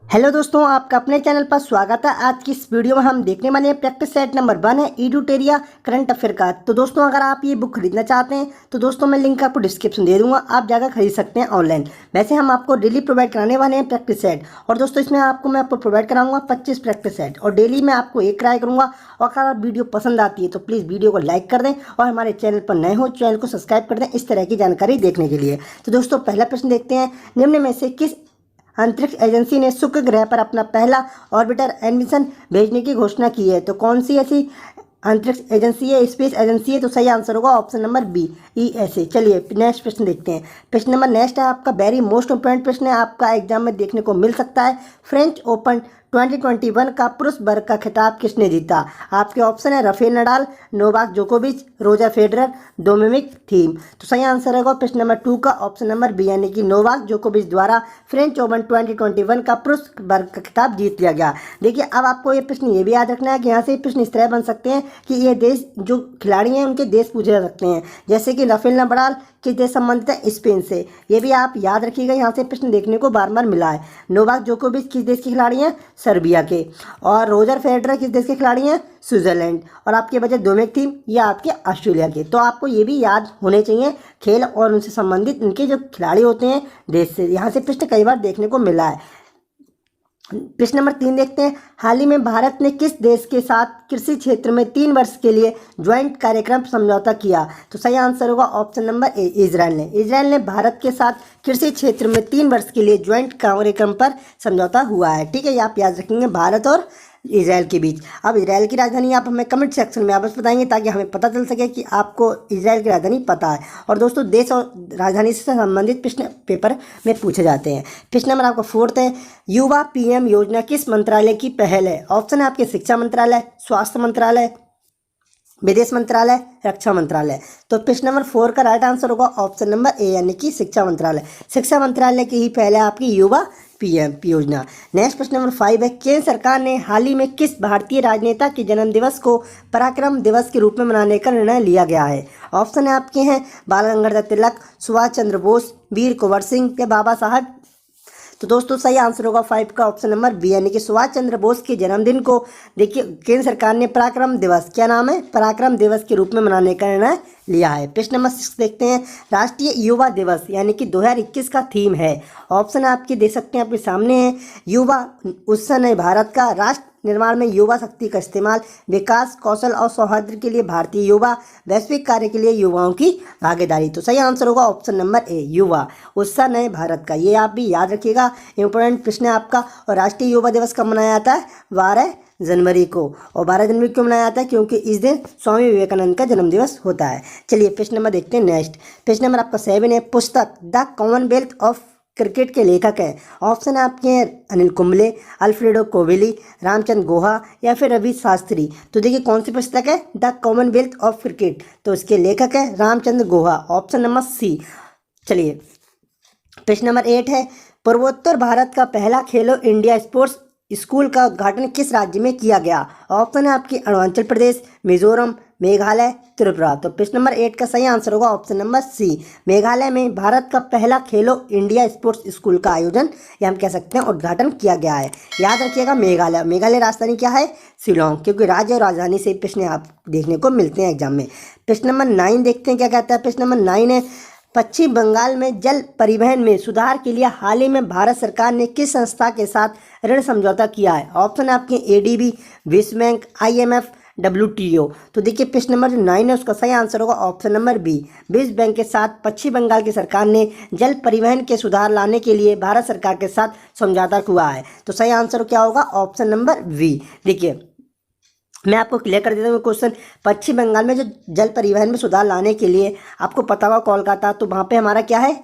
Hello दोस्तों, आपका अपने चैनल पर स्वागत है। आज की इस वीडियो में हम देखने वाले हैं प्रैक्टिस सेट नंबर 1 है इडुटेरिया करंट अफेयर का। तो दोस्तों, अगर आप ये बुक खरीदना चाहते हैं तो दोस्तों मैं लिंक आपको डिस्क्रिप्शन दे दूंगा, आप जाकर खरीद सकते हैं ऑनलाइन। वैसे हम आपको डेली प्रोवाइड कराने वाले हैं प्रैक्टिस सेट, और दोस्तों इसमें मैं आपको प्रोवाइड कराऊंगा 25 प्रैक्टिस सेट, और डेली मैं आपको एक कराया करूंगा। और अगर आप वीडियो पसंद आती है तो प्लीज़ वीडियो को लाइक कर दें, और हमारे चैनल पर नए हो चैनल को सब्सक्राइब कर दें इस तरह की जानकारी देखने के लिए। तो दोस्तों पहला प्रश्न देखते हैं, निम्न में से किस अंतरिक्ष एजेंसी ने शुक्र ग्रह पर अपना पहला ऑर्बिटर एमिशन भेजने की घोषणा की है? तो कौन सी ऐसी अंतरिक्ष एजेंसी है, स्पेस एजेंसी है? तो सही आंसर होगा ऑप्शन नंबर बी, ESA। चलिए नेक्स्ट प्रश्न देखते हैं। प्रश्न नंबर नेक्स्ट है आपका वेरी मोस्ट इंपॉर्टेंट प्रश्न है, आपका एग्जाम में देखने को मिल सकता है। फ्रेंच ओपन 2021 का पुरुष वर्ग का खिताब किसने जीता? आपके ऑप्शन है राफेल नडाल, नोवाक जोकोविच, रोजर फेडरर, डोमिनिक थीम। तो सही आंसर होगा प्रश्न नंबर 2 का ऑप्शन नंबर बी, यानी कि नोवाक जोकोविच द्वारा फ्रेंच ओपन 2021 का पुरुष वर्ग का खिताब जीत लिया गया। देखिए अब आपको ये प्रश्न ये भी याद रखना है कि यहाँ से प्रश्न इस तरह बन सकते हैं कि ये देश जो खिलाड़ी हैं उनके देश पूछे जा सकते हैं, जैसे कि राफेल नडाल किस देश संबंधित है? स्पेन से। ये भी आप याद रखिएगा, यहाँ से प्रश्न देखने को बार बार मिला है। नोवाक जोकोविच किस देश के खिलाड़ी हैं? सर्बिया के। और रोजर फेडरर किस देश के खिलाड़ी हैं? स्विट्जरलैंड। और आपके बचे डोमिनिक थीम, ये आपके ऑस्ट्रेलिया के। तो आपको ये भी याद होने चाहिए खेल और उनसे संबंधित उनके जो खिलाड़ी होते हैं देश से। यहाँ से प्रश्न कई बार देखने को मिला है। प्रश्न नंबर 3 देखते हैं, हाल ही में भारत ने किस देश के साथ कृषि क्षेत्र में 3 वर्ष के लिए ज्वाइंट कार्यक्रम समझौता किया? तो सही आंसर होगा ऑप्शन नंबर ए, इजराइल ने। इजराइल ने भारत के साथ कृषि क्षेत्र में 3 वर्ष के लिए ज्वाइंट कार्यक्रम पर समझौता हुआ है। ठीक है, ये आप याद रखेंगे, भारत और इजराइल के बीच। अब इजराइल की राजधानी आप हमें कमेंट सेक्शन में आप बताएंगे ताकि हमें पता चल सके कि आपको इजराइल की राजधानी पता है। और दोस्तों देश और राजधानी से संबंधित प्रश्न पेपर में पूछे जाते हैं। प्रश्न नंबर आपका 4 है, युवा PM योजना किस मंत्रालय की पहल है? ऑप्शन है आपके शिक्षा मंत्रालय, स्वास्थ्य मंत्रालय, विदेश मंत्रालय, रक्षा मंत्रालय। तो प्रश्न नंबर 4 का राइट आंसर होगा ऑप्शन नंबर ए, यानी कि शिक्षा मंत्रालय। शिक्षा मंत्रालय की ही पहले आपकी युवा PM योजना। नेक्स्ट प्रश्न नंबर 5 है, केंद्र सरकार ने हाल ही में किस भारतीय राजनेता के जन्म दिवस को पराक्रम दिवस के रूप में मनाने का निर्णय लिया गया है? ऑप्शन है आपके हैं बाल गंगाधर तिलक, सुभाष चंद्र बोस, वीर कुंवर सिंह या बाबा साहब। तो दोस्तों सही आंसर होगा 5 का ऑप्शन नंबर बी, यानी कि सुभाष चंद्र बोस के जन्मदिन को देखिए केंद्र सरकार ने पराक्रम दिवस, क्या नाम है, पराक्रम दिवस के रूप में मनाने का निर्णय लिया है। प्रश्न नंबर 6 देखते हैं, राष्ट्रीय युवा दिवस यानी कि 2021 का थीम है। ऑप्शन आपके दे सकते हैं आपके सामने है, युवा उत्सव नए भारत का, राष्ट्र निर्माण में युवा शक्ति का इस्तेमाल, विकास, कौशल और सौहार्द के लिए भारतीय युवा, वैश्विक कार्य के लिए युवाओं की भागीदारी। तो सही आंसर होगा ऑप्शन नंबर ए, युवा उत्साह नए भारत का। ये आप भी याद रखिएगा, इंपॉर्टेंट प्रश्न है आपका। और राष्ट्रीय युवा दिवस कब मनाया जाता है? 12 जनवरी को। और 12 जनवरी क्यों मनाया जाता है? क्योंकि इस दिन स्वामी विवेकानंद का जन्मदिवस होता है। चलिए प्रश्न नंबर देखते हैं नेक्स्ट। प्रश्न नंबर आपका 7 है, पुस्तक द कॉमनवेल्थ ऑफ क्रिकेट के लेखक है। ऑप्शन आपके हैं अनिल कुंबले, अल्फ्रेडो कोविली, रामचंद्र गुहा या फिर रवि शास्त्री। तो देखिए कौन सी पुस्तक है? The Commonwealth of cricket. तो इसके लेखक है रामचंद्र गुहा, ऑप्शन नंबर सी। चलिए प्रश्न नंबर 8 है, पूर्वोत्तर भारत का पहला खेलो इंडिया स्पोर्ट्स स्कूल का उद्घाटन किस राज्य में किया गया? ऑप्शन है आपकी अरुणाचल प्रदेश, मिजोरम, मेघालय, त्रिपुरा। तो प्रश्न नंबर 8 का सही आंसर होगा ऑप्शन नंबर सी, मेघालय में भारत का पहला खेलो इंडिया स्पोर्ट्स स्कूल का आयोजन या हम कह सकते हैं उद्घाटन किया गया है। याद रखिएगा मेघालय, मेघालय राजधानी क्या है? शिलोंग, क्योंकि राज्य और राजधानी से प्रश्न आप देखने को मिलते हैं एग्जाम में। प्रश्न नंबर 9 देखते हैं क्या कहता है। प्रश्न नंबर 9 है, पश्चिम बंगाल में जल परिवहन में सुधार के लिए हाल ही में भारत सरकार ने किस संस्था के साथ ऋण समझौता किया है? ऑप्शन है आपके ADB, विश्व बैंक, IMF, WTO। तो देखिए प्रश्न नंबर 9 है उसका सही आंसर होगा ऑप्शन नंबर बी, विश्व बैंक के साथ पश्चिम बंगाल की सरकार ने जल परिवहन के सुधार लाने के लिए भारत सरकार के साथ समझौता हुआ है। तो सही आंसर क्या होगा? Option number B. देखिए मैं आपको क्लियर कर देता हूँ क्वेश्चन। पश्चिम बंगाल में जो जल परिवहन में सुधार लाने के लिए आपको पता होगा कोलकाता, तो वहाँ पे हमारा क्या है?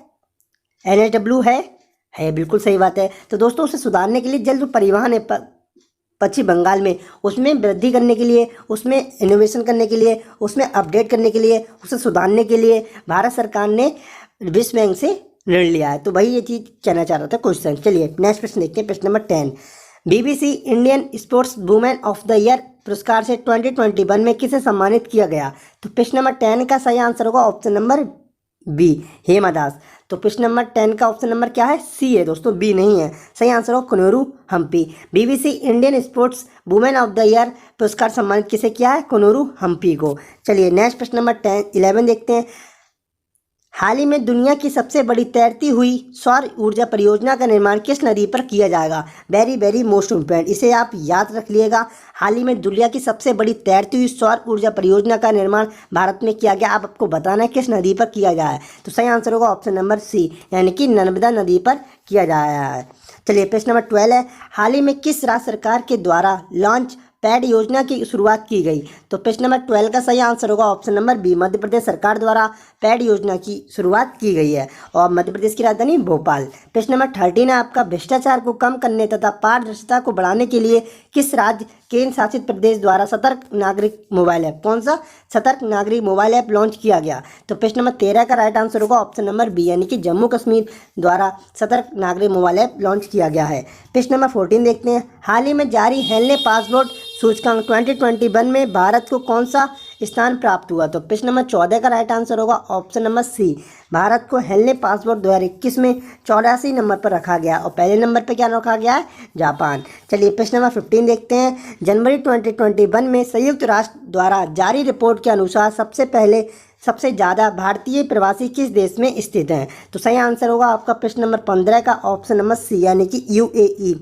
NHW है, बिल्कुल सही बात है। तो दोस्तों उसे सुधारने के लिए जल जो परिवहन है पश्चिम बंगाल में, उसमें वृद्धि करने के लिए, उसमें इनोवेशन करने के लिए, उसमें अपडेट करने के लिए, उसे सुधारने के लिए भारत सरकार ने विश्व बैंक से ऋण लिया है। तो वही ये चीज़ कहना चाह रहा था क्वेश्चन। चलिए नेक्स्ट प्रश्न देखते हैं। प्रश्न number 10, BBC Indian sports women of the year पुरस्कार से 2021 में किसे सम्मानित किया गया? तो प्रश्न नंबर 10 का सही आंसर होगा ऑप्शन नंबर बी, हेमा दास। तो प्रश्न नंबर 10 का ऑप्शन नंबर क्या है? सी है दोस्तों, बी नहीं है। सही आंसर हो Koneru Humpy. BBC Indian sports women of the year पुरस्कार सम्मानित किसे किया है? कोनेरू हम्पी को। चलिए नेक्स्ट प्रश्न नंबर 11 देखते हैं। हाल ही में दुनिया की सबसे बड़ी तैरती हुई सौर ऊर्जा परियोजना का निर्माण किस नदी पर किया जाएगा? वेरी वेरी मोस्ट इम्पोर्टेंट, इसे आप याद रख लिएगा। हाल ही में दुनिया की सबसे बड़ी तैरती हुई सौर ऊर्जा परियोजना का निर्माण भारत में किया गया। आप आपको बताना है किस नदी पर किया जाए। तो सही आंसर होगा ऑप्शन नंबर सी, यानी कि नर्मदा नदी पर किया जाया है। चलिए प्रश्न नंबर 12 है। हाल ही में किस राज्य सरकार के द्वारा लॉन्च पैड योजना की शुरुआत की गई? तो प्रश्न नंबर 12 का सही आंसर होगा option number B, Madhya Pradesh सरकार द्वारा पैड योजना की शुरुआत की गई है और मध्य प्रदेश की राजधानी भोपाल। प्रश्न नंबर 13 है आपका। भ्रष्टाचार को कम करने तथा पारदर्शिता को बढ़ाने के लिए किस राज्य केंद्र शासित प्रदेश द्वारा सतर्क नागरिक मोबाइल ऐप, कौन सा सतर्क नागरिक मोबाइल ऐप लॉन्च किया गया? तो प्रश्न नंबर 13 का राइट आंसर होगा ऑप्शन नंबर बी, यानी कि जम्मू कश्मीर द्वारा सतर्क नागरिक मोबाइल ऐप लॉन्च किया गया है। प्रश्न नंबर 14 देखते हैं। हाल ही में जारी हेनले पासपोर्ट सूचकांक 2021 में भारत को कौन सा स्थान प्राप्त हुआ? तो प्रश्न नंबर 14 का राइट आंसर होगा ऑप्शन नंबर सी, भारत को हेनले पासपोर्ट 2021 में 84 नंबर पर रखा गया और पहले नंबर पर क्या रखा गया है? जापान। चलिए प्रश्न नंबर 15 देखते हैं। जनवरी 2021 में संयुक्त राष्ट्र द्वारा जारी रिपोर्ट के अनुसार सबसे ज़्यादा भारतीय प्रवासी किस देश में स्थित हैं? तो सही आंसर होगा आपका प्रश्न नंबर 15 का ऑप्शन नंबर सी, यानी कि यूएई।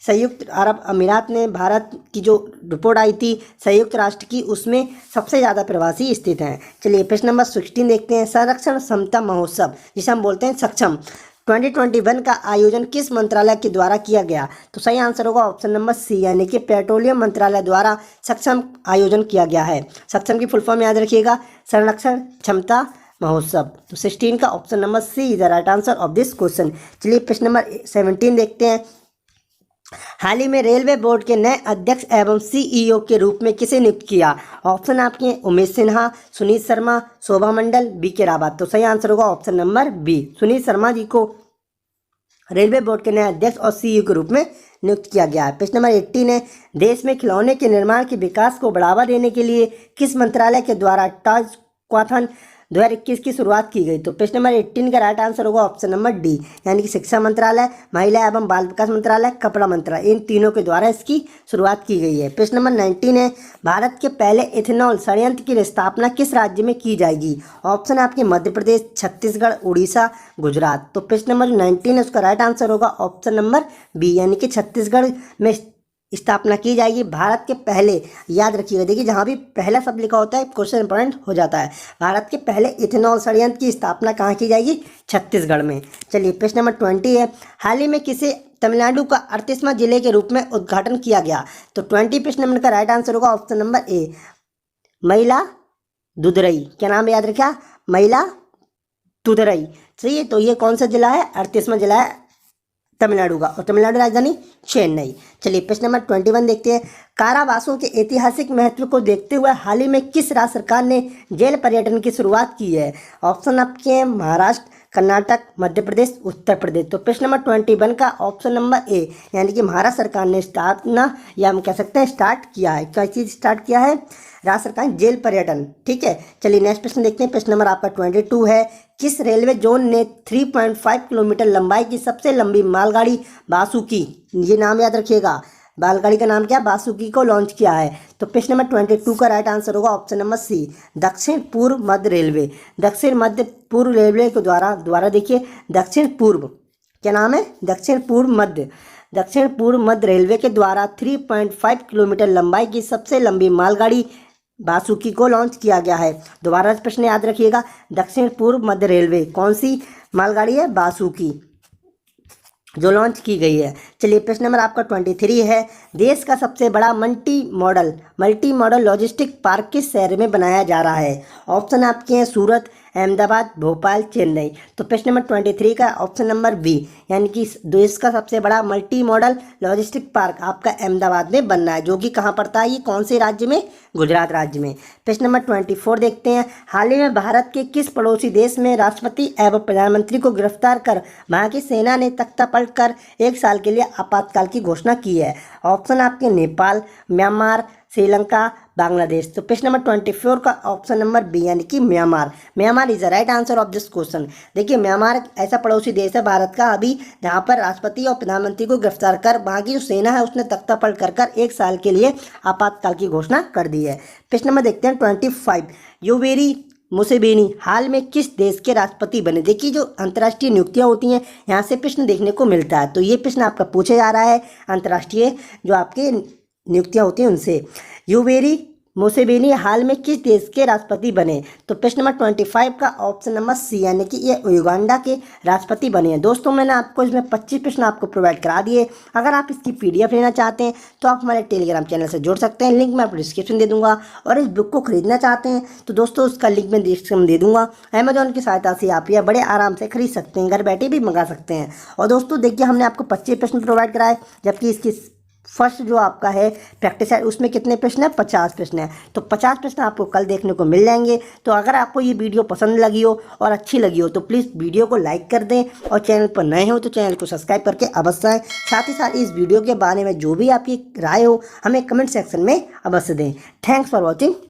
संयुक्त अरब अमीरात ने भारत की जो रिपोर्ट आई थी संयुक्त राष्ट्र की, उसमें सबसे ज़्यादा प्रवासी स्थित हैं। चलिए प्रश्न नंबर 16 देखते हैं। संरक्षण क्षमता महोत्सव जिसे हम बोलते हैं सक्षम 2021 का आयोजन किस मंत्रालय के द्वारा किया गया? तो सही आंसर होगा ऑप्शन नंबर सी, यानी कि पेट्रोलियम मंत्रालय द्वारा सक्षम आयोजन किया गया है। सक्षम की फुल फॉर्म याद रखिएगा, संरक्षण क्षमता महोत्सव। तो 16 का option number C is the right answer of this question. चलिए प्रश्न नंबर 17 देखते हैं। हाल ही में रेलवे बोर्ड के नए अध्यक्ष एवं सीईओ के रूप में किसे नियुक्त किया? ऑप्शन आपके उमेश सिन्हा, सुनीत शर्मा, शोभा मंडल, बीके रावत। तो सही आंसर होगा option number B, Sunit Sharma ji को रेलवे बोर्ड के नए अध्यक्ष और सीईओ के रूप में नियुक्त किया गया है। प्रश्न नंबर 18 है। देश में खिलौने के निर्माण के विकास को बढ़ावा देने के लिए किस मंत्रालय के द्वारा टॉय क्वाथन 2021 की शुरुआत की गई? तो प्रश्न नंबर 18 का राइट आंसर होगा ऑप्शन नंबर डी, यानी कि शिक्षा मंत्रालय, महिला एवं बाल विकास मंत्रालय, कपड़ा मंत्रालय, इन तीनों के द्वारा इसकी शुरुआत की गई है। प्रश्न नंबर 19 है। भारत के पहले इथेनॉल संयंत्र की स्थापना किस राज्य में की जाएगी? ऑप्शन आपके मध्य प्रदेश, छत्तीसगढ़, उड़ीसा, गुजरात। तो प्रश्न नंबर 19 है, उसका राइट आंसर होगा ऑप्शन नंबर बी, यानी कि छत्तीसगढ़ में स्थापना की जाएगी। भारत के पहले, याद रखिएगा, देखिए जहाँ भी पहला शब्द लिखा होता है क्वेश्चन इंपॉर्टेंट हो जाता है। भारत के पहले इथेनॉल संयंत्र की स्थापना कहाँ की जाएगी? छत्तीसगढ़ में। चलिए प्रश्न नंबर 20 है। हाल ही में किसे तमिलनाडु का 38वां जिले के रूप में उद्घाटन किया गया? तो 20 प्रश्न नंबर का राइट आंसर होगा ऑप्शन नंबर ए, महिला दुदरई। क्या नाम याद रखा? महिला दुदरई। सही, तो ये कौन सा जिला है? 38वां जिला है तमिलनाडु का और तमिलनाडु राजधानी चेन्नई। चलिए प्रश्न नंबर 21 देखते हैं। कारावासों के ऐतिहासिक महत्व को देखते हुए हाल ही में किस राज्य सरकार ने जेल पर्यटन की शुरुआत की है? ऑप्शन आपके हैं महाराष्ट्र, कर्नाटक, मध्य प्रदेश, उत्तर प्रदेश। तो प्रश्न नंबर 21 का ऑप्शन नंबर ए, यानी कि महाराष्ट्र सरकार ने या हम कह सकते हैं स्टार्ट किया है। क्या चीज़ स्टार्ट किया है? राज्य सरकार ने जेल पर्यटन। ठीक है, चलिए नेक्स्ट प्रश्न देखते हैं। प्रश्न नंबर आपका 22 है। किस रेलवे जोन ने 3.5 किलोमीटर लंबाई की सबसे लंबी मालगाड़ी बासुकी, ये नाम याद रखिएगा, मालगाड़ी का नाम क्या? बासुकी को लॉन्च किया है? तो प्रश्न नंबर 22 का राइट आंसर होगा ऑप्शन नंबर सी, दक्षिण पूर्व मध्य रेलवे। दक्षिण मध्य पूर्व रेलवे के द्वारा देखिए दक्षिण पूर्व, क्या नाम है? दक्षिण पूर्व मध्य रेलवे के द्वारा 3.5 किलोमीटर लंबाई की सबसे लंबी मालगाड़ी बासुकी को लॉन्च किया गया है। दोबारा प्रश्न याद रखिएगा, दक्षिण पूर्व मध्य रेलवे कौन सी मालगाड़ी है? बासुकी, जो लॉन्च की गई है। चलिए प्रश्न नंबर आपका 23 है। देश का सबसे बड़ा मल्टी मॉडल लॉजिस्टिक पार्क किस शहर में बनाया जा रहा है? ऑप्शन आपके हैं सूरत, अहमदाबाद, भोपाल, चेन्नई। तो प्रश्न नंबर 23 का ऑप्शन नंबर बी, यानी कि देश का सबसे बड़ा मल्टी मॉडल लॉजिस्टिक पार्क आपका अहमदाबाद में बनना है, जो कि कहाँ पड़ता है? ये कौन से राज्य में? गुजरात राज्य में। प्रश्न नंबर 24 देखते हैं। हाल ही में भारत के किस पड़ोसी देश में राष्ट्रपति एवं प्रधानमंत्री को गिरफ्तार कर वहाँ की सेना ने तख्ता पलट कर 1 साल के लिए आपातकाल की घोषणा की है? ऑप्शन आपके नेपाल, म्यांमार, श्रीलंका, बांग्लादेश। तो प्रश्न नंबर 24 का ऑप्शन नंबर बी यानी कि Myanmar. Myanmar is the right answer of this question. देखिए म्यांमार एक ऐसा पड़ोसी देश है भारत का अभी जहां पर राष्ट्रपति और प्रधानमंत्री को गिरफ्तार कर वहां की जो सेना है उसने तख्ता पलट कर 1 साल के लिए आपातकाल की घोषणा कर दी है। प्रश्न नंबर देखते हैं 25। योवेरी मुसेवेनी हाल में किस देश के राष्ट्रपति बने। देखिए जो अंतर्राष्ट्रीय नियुक्तियां होती हैं यहाँ से प्रश्न देखने को मिलता है, तो ये प्रश्न आपका पूछा जा रहा है अंतर्राष्ट्रीय जो आपके नियुक्तियां होती हैं उनसे। योवेरी मुसेवेनी हाल में किस देश के राष्ट्रपति बने। तो प्रश्न नंबर 25 का ऑप्शन नंबर सी यानी कि ये युगांडा के राष्ट्रपति बने हैं। दोस्तों मैंने आपको इसमें 25 प्रश्न आपको प्रोवाइड करा दिए। अगर आप इसकी PDF लेना चाहते हैं तो आप हमारे टेलीग्राम चैनल से जुड़ सकते हैं, लिंक मैं आपको डिस्क्रिप्शन दे दूंगा। और इस बुक को खरीदना चाहते हैं तो दोस्तों उसका लिंक मैं डिस्क्रिप्शन दे दूंगा। अमेजोन की सहायता से आप यह बड़े आराम से खरीद सकते हैं, घर बैठे भी मंगा सकते हैं। और दोस्तों देखिए हमने आपको 25 प्रश्न प्रोवाइड कराए, जबकि इसकी फर्स्ट जो आपका है प्रैक्टिस है उसमें कितने प्रश्न है, 50 प्रश्न है। तो 50 प्रश्न आपको कल देखने को मिल जाएंगे। तो अगर आपको ये वीडियो पसंद लगी हो और अच्छी लगी हो तो प्लीज़ वीडियो को लाइक कर दें, और चैनल पर नए हो तो चैनल को सब्सक्राइब करके अवश्य आएँ। साथ ही साथ इस वीडियो के बारे में जो भी आपकी राय हो हमें कमेंट सेक्शन में अवश्य दें। Thanks for watching.